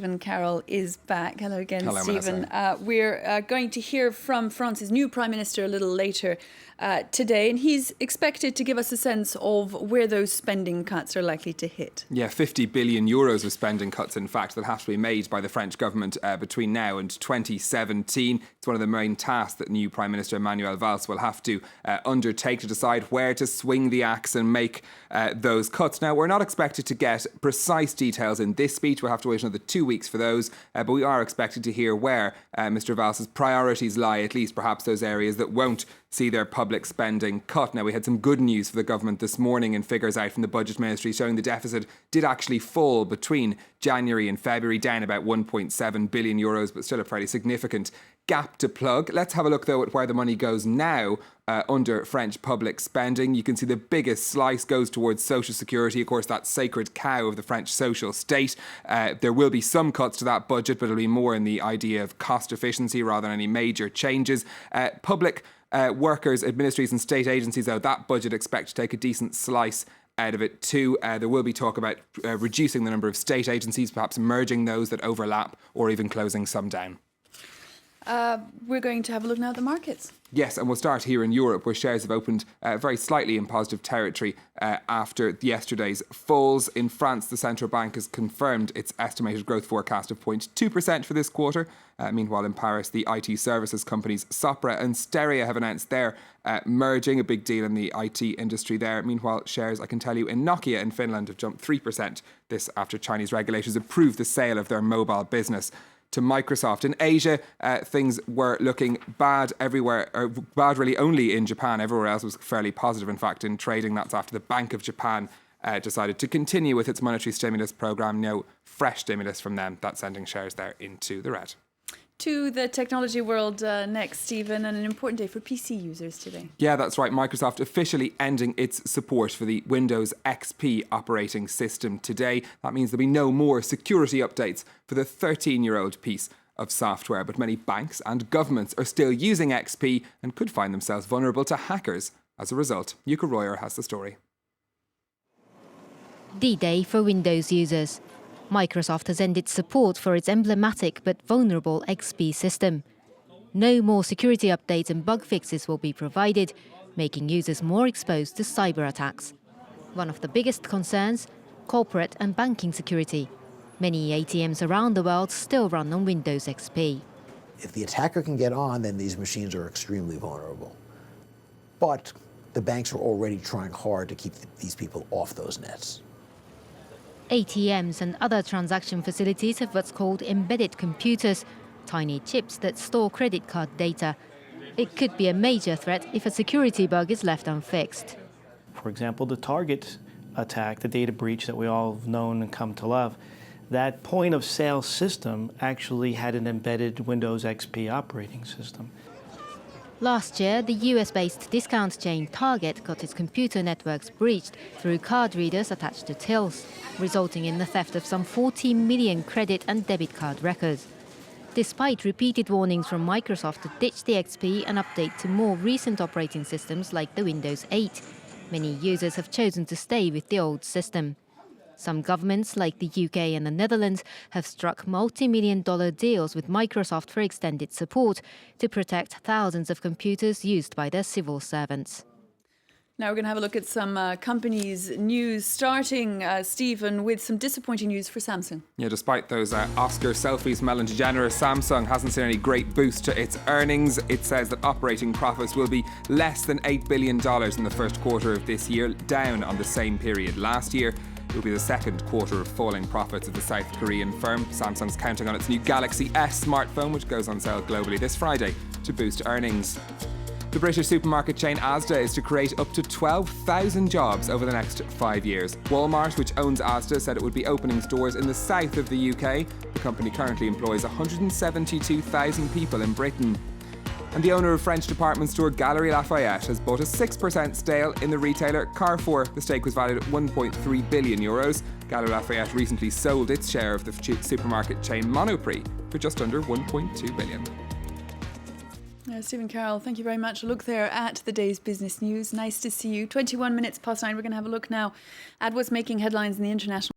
Stephen Carroll is back. Hello again, Hello, Stephen. We're going to hear from France's new Prime Minister a little later today, and he's expected to give us a sense of where those spending cuts are likely to hit. Yeah, 50 billion euros of spending cuts, in fact, that have to be made by the French government between now and 2017. It's one of the main tasks that new Prime Minister Manuel Valls will have to undertake to decide where to swing the axe and make those cuts. Now, we're not expected to get precise details in this speech. We'll have to wait another 2 weeks for those, but we are expected to hear where Mr Valls' priorities lie, at least perhaps those areas that won't see their public spending cut. Now, we had some good news for the government this morning in figures out from the Budget Ministry showing the deficit did actually fall between January and February, down about 1.7 billion euros, but still a fairly significant gap to plug. Let's have a look, though, at where the money goes now under French public spending. You can see the biggest slice goes towards social security, of course, that sacred cow of the French social state. There will be some cuts to that budget, but it'll be more in the idea of cost efficiency rather than any major changes. Public workers, administrators and state agencies, though, that budget expect to take a decent slice out of it too. There will be talk about reducing the number of state agencies, perhaps merging those that overlap or even closing some down. We're going to have a look now at the markets. Yes, and we'll start here in Europe, where shares have opened very slightly in positive territory after yesterday's falls. In France, the central bank has confirmed its estimated growth forecast of 0.2% for this quarter. Meanwhile, in Paris, the IT services companies Sopra and Steria have announced they're merging, a big deal in the IT industry there. Meanwhile, shares, I can tell you, in Nokia in Finland have jumped 3%. This after Chinese regulators approved the sale of their mobile business to Microsoft. In Asia, things were looking bad everywhere, or bad really only in Japan. Everywhere else was fairly positive, in fact, in trading. That's after the Bank of Japan decided to continue with its monetary stimulus programme. No fresh stimulus from them. That's sending shares there into the red. To the technology world next, Stephen, and an important day for PC users today. Yeah, that's right. Microsoft officially ending its support for the Windows XP operating system today. That means there'll be no more security updates for the 13-year-old piece of software. But many banks and governments are still using XP and could find themselves vulnerable to hackers as a result. Yuka Royer has the story. D-Day for Windows users. Microsoft has ended support for its emblematic but vulnerable XP system. No more security updates and bug fixes will be provided, making users more exposed to cyber attacks. One of the biggest concerns, corporate and banking security. Many ATMs around the world still run on Windows XP. If the attacker can get on, then these machines are extremely vulnerable. But the banks are already trying hard to keep these people off those nets. ATMs and other transaction facilities have what's called embedded computers, tiny chips that store credit card data. It could be a major threat if a security bug is left unfixed. For example, the Target attack, the data breach that we all have known and come to love, that point of sale system actually had an embedded Windows XP operating system. Last year, the US-based discount chain Target got its computer networks breached through card readers attached to tills, resulting in the theft of some 40 million credit and debit card records. Despite repeated warnings from Microsoft to ditch the XP and update to more recent operating systems like the Windows 8, many users have chosen to stay with the old system. Some governments, like the UK and the Netherlands, have struck multi-million-dollar deals with Microsoft for extended support to protect thousands of computers used by their civil servants. Now we're going to have a look at some companies' news, starting, Stephen, with some disappointing news for Samsung. Yeah, despite those Oscar selfies, Ellen DeGeneres, Samsung hasn't seen any great boost to its earnings. It says that operating profits will be less than $8 billion in the first quarter of this year, down on the same period last year. It will be the second quarter of falling profits of the South Korean firm. Samsung's counting on its new Galaxy S smartphone, which goes on sale globally this Friday, to boost earnings. The British supermarket chain Asda is to create up to 12,000 jobs over the next 5 years. Walmart, which owns Asda, said it would be opening stores in the south of the UK. The company currently employs 172,000 people in Britain. And the owner of French department store Galeries Lafayette has bought a 6% stake in the retailer Carrefour. The stake was valued at €1.3 billion. Galeries Lafayette recently sold its share of the supermarket chain Monoprix for just under $1.2 billion. Stephen Carroll, thank you very much. A look there at the day's business news. Nice to see you. 21 minutes past 9. We're going to have a look now at what's making headlines in the international